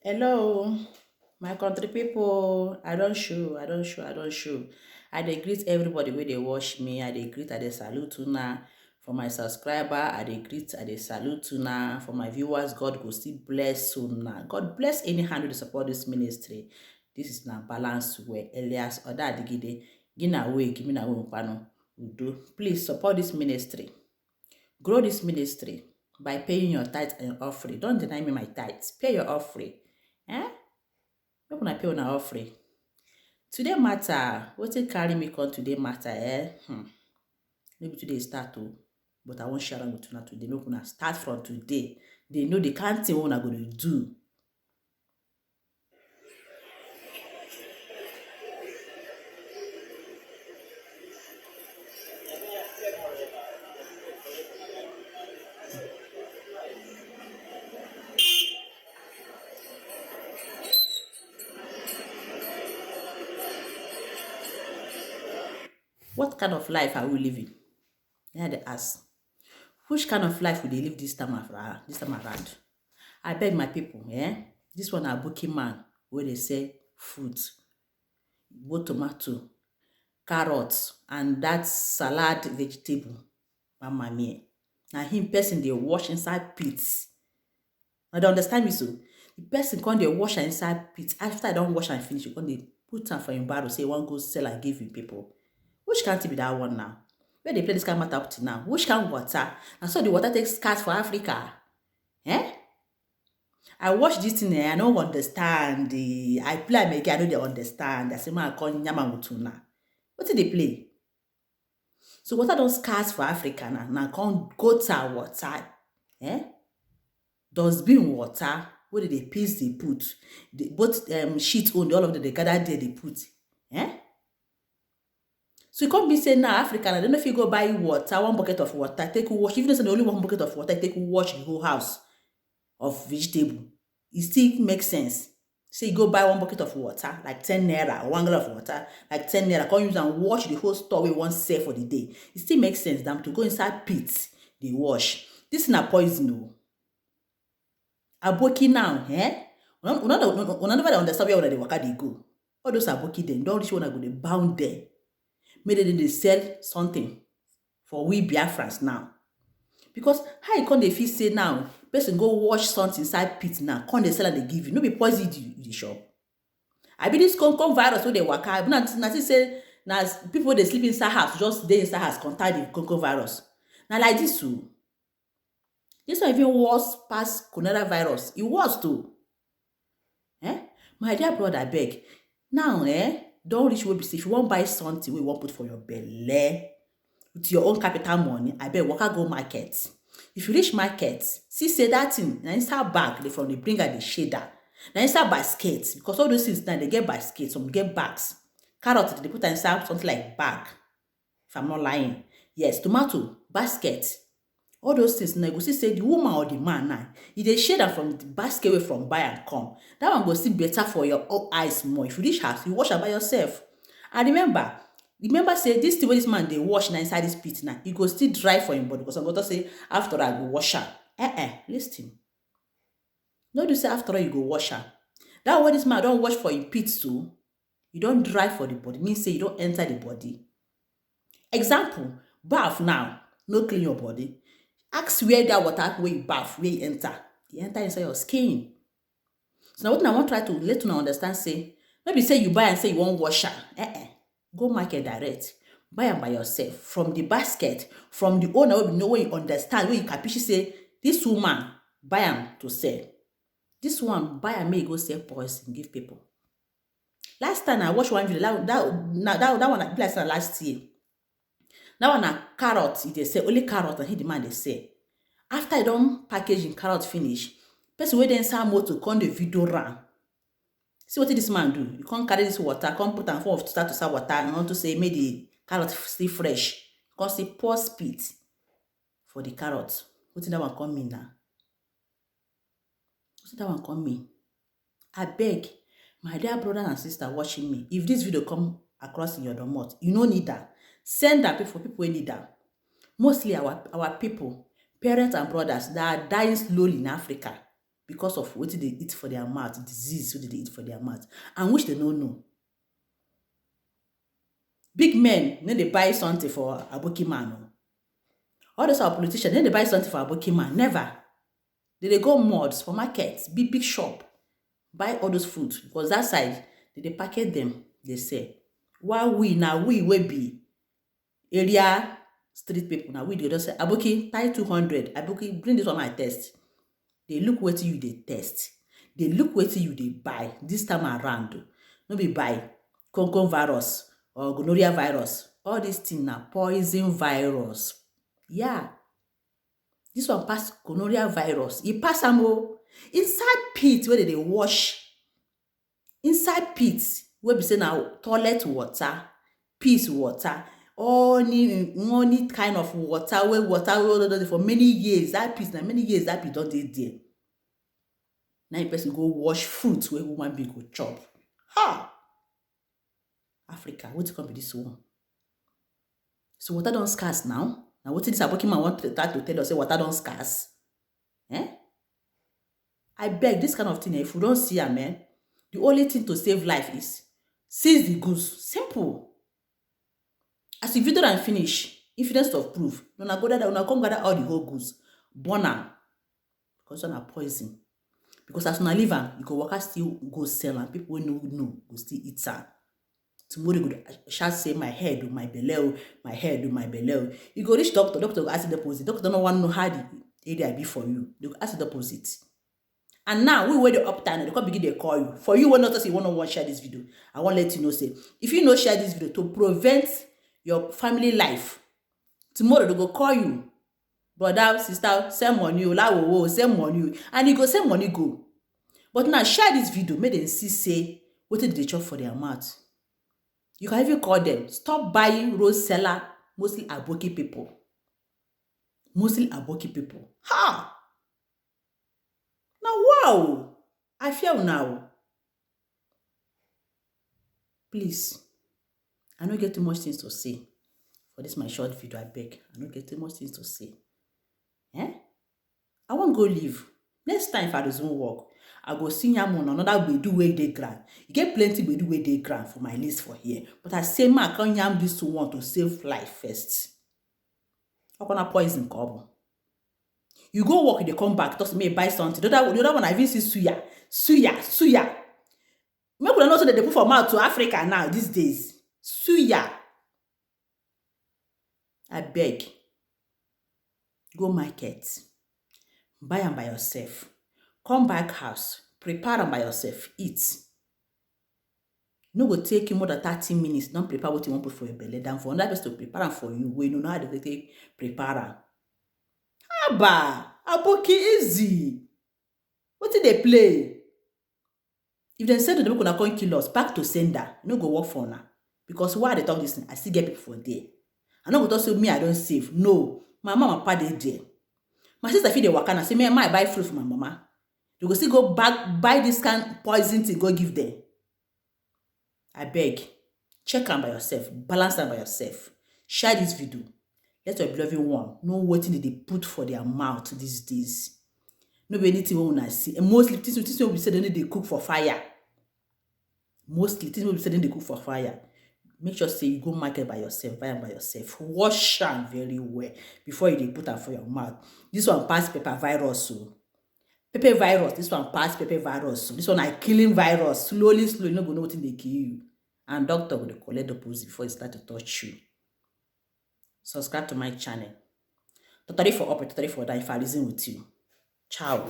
Hello, my country people. I don't show. I dey greet everybody wey dey watch me. I dey greet, I dey salute una. For my subscriber, I dey greet, I dey salute una. For my viewers, God go still bless una. God bless any hand wey dey support this ministry. This is na balance way. Elias Oda Adigide, Gina way, give me na way Mpano Udo. Please support this ministry. Grow this ministry by paying your tithe and your offering. Don't deny me my tithes. Pay your offering. Eh? Make una pay una offering. Today matter, wetin carry me come today matter, eh? Maybe today start o, but I wan share am with una today. Make una start from today. They know the kind thing wey una go dey do. What kind of life are we living? Yeah, they ask. Which kind of life we dey live this time around? I beg my people, eh? This one na bookie man wey dey sell fruit, both tomato, carrots, and that salad vegetable. Mama mia. Na him person dey wash inside pits. Now, they understand me so? The person come dey wash am inside pit. After I don wash am finish, you come dey put am for him barrel, say you wan go sell and give him people. Which kind thing be that one now? Where they play this kind of matter up to now? Which kind of water? And so the water takes scarce for Africa. Eh? I watch this thing, I don't understand. I play am again, I know they understand. I say, man, I call Nyama Mutuna. What did they play? So water don't scarce for Africa now. Now come gutter water. Eh? Dustbin water. Where did they piece they put? Both sheet on all of them they gather there they put. Eh? So you can't be saying now African, I don't know if you go buy water, one bucket of water, take wash. Even though it's only one bucket of water, take wash the whole house of vegetable. It still makes sense. So you go buy one bucket of water, like 10 naira, or 1 gallon of water, like 10 naira, come use and wash the whole store we want sell for the day. It still makes sense them to go inside pits, they wash. This is not poison, no. Aboki now, eh? Una never understand where they waka they go. All those aboki then don't reach when I go they bound there. Maybe they sell something for we Biafrans now. Because how you can't they feel say now, person go wash something inside pit now, can't they sell and they give you? No be poison you the shop. I be this come virus where they work out. Nothing say now people they sleep inside house, just they inside house contact the Congo virus. Now like this too. This one even worse past coronavirus. It was too. Eh? My dear brother, beg. Now, don't reach where be say if you want buy something we want put for your belly with your own capital money, I bet waka go market. If you reach market, see say that thing na inside bag they from the bring at the shader. Na inside basket because all those things now they get baskets, some get bags. Carrot they put inside something like bag. If I'm not lying, yes, tomato basket. All those things now you go see say the woman or the man now, if they share them from the basket way from buy and come, that one go still better for your own eyes more. If you reach house, you wash am by yourself. And remember say this thing wey this man dey wash na inside this pit now, e go still dry for him body because some go talk say after all I go wash am. Listen. No do say after all you go wash am. That what this man don wash for him pit too, you don dry for the body, mean say you don enter the body. Example, bath now, no clean your body. Ask where that water wey you bath, where you enter. E enter inside your skin. So now what I want try to let you understand say, no be say you buy and say you wan wash am. Go market direct. Buy am by yourself from the basket, from the owner wey you know, wey you understand, wey you capishi say this woman buy am to sell. This one buy am make e go sell poison give people. Last time I watch one video, that one I be like last year. That one na carrot, e dey sell only carrot na him the man dey sell. After I don package him carrot finish, person wey dey inside motor come dey video am. See wetin this man do? You come carry this water, come put am for start to sell water and want to say make the carrot still fresh. Come say pour spit for the carrot. Wetin that one come mean now? Wetin that one come mean? I beg, my dear brother and sister watching me, if this video come across in your domot, you no need that. Send that for people wey need that. Mostly our people, parents and brothers that are dying slowly in Africa because of what they eat for their mouth, disease what they eat for their mouth, and which they don't know. Big men, then they buy something for Aboki man. All those our politicians, then they buy something for Aboki man. Never. They go mall, supermarkets, big shop, buy all those food, because that side, they package them, they sell. While we will be area street people, now we they just say, Aboki, tie 200, Aboki, bring this on my test. They look what you they test. They look what you they buy this time around. No be buy Congo virus or gonorrhea virus. All these things now poison virus. Yeah. This one pass gonorrhea virus. It pass inside pit where they wash. Inside pits where be say now toilet water, piss water, only kind of water where water for many years. That pit now many years that pit don't dey there. Now a person go wash fruit where woman be go chop. Ha! Africa, what come be this one? So water don't scarce now. Now what this Aboki man want to try to tell us say water don't scarce? Eh? I beg this kind of thing, if you don't see am, man, the only thing to save life is seize the goods. Simple. As the video and finish, evidence of proof. Una go there, una come gather all the whole goods, burn am, because una poison. Because as una leave am, you go worker still go sell am. People wey no know go still eat am. Tomorrow you go shall say my head, my belly, my head, my belly. You go reach doctor go ask the deposit. Doctor don't want to know how the area be for you. They go ask the deposit. And now we wait the uptime, they come begin they call you. For you, when not say you want to share this video, I want to let you know, say, if you know share this video to prevent your family life, tomorrow they go call you. Brother, sister, send money, send money, and you go send money go. But now share this video, make them see say what did they chop for their mouth. You can even call them. Stop buying rose seller, mostly Aboki people. Mostly Aboki people. Ha! Now wow! I feel now. Please, I don't get too much things to say. For this my short video, I beg. I don't get too much things to say. Eh? I won't go leave. Next time if I resume work, I go see yam on another gbedu wey dey ground. You get plenty gbedu wey dey ground for my list for here. But I say ma can yam this one to save life first. I'm gonna poison cover. You go work, they come back, just me buy something. The other one I even see suya. Make we know so that they put for mouth to Africa now these days. Suya. I beg. Go market. Buy them by yourself. Come back house. Prepare them by yourself. Eat. No go take you more than 30 minutes. Don't prepare what you want to put for your belly. Than for another person to prepare them for you. We know how to take prepare them. Abba, Aboki easy. What did they play? If they said they're gonna come kill us, back to sender, no go work for now. Because why they talk this thing, I still get people for there. I know what say me, I don't save. No, my mama pa dey there. My sister feed the wakana, say me, I buy fruit for my mama. You go still go back, buy this kind of poison to go give them. I beg, check them by yourself, balance them by yourself. Share this video. Let your beloved one know what they put for their mouth these days. No be anything we wanna see. And mostly things will be said they cook for fire. Mostly things will be said they cook for fire. Make sure say you go market by yourself, buy them by yourself. Wash them very well before you put them for your mouth. This one pass pepper virus. So pepper virus, this one pass pepper virus. So this one are killing virus. Slowly, you no go know what they kill you. And doctor will collect the pose before it start to touch you. Subscribe to my channel. Totally for up, totally for down if I reason with you. Ciao.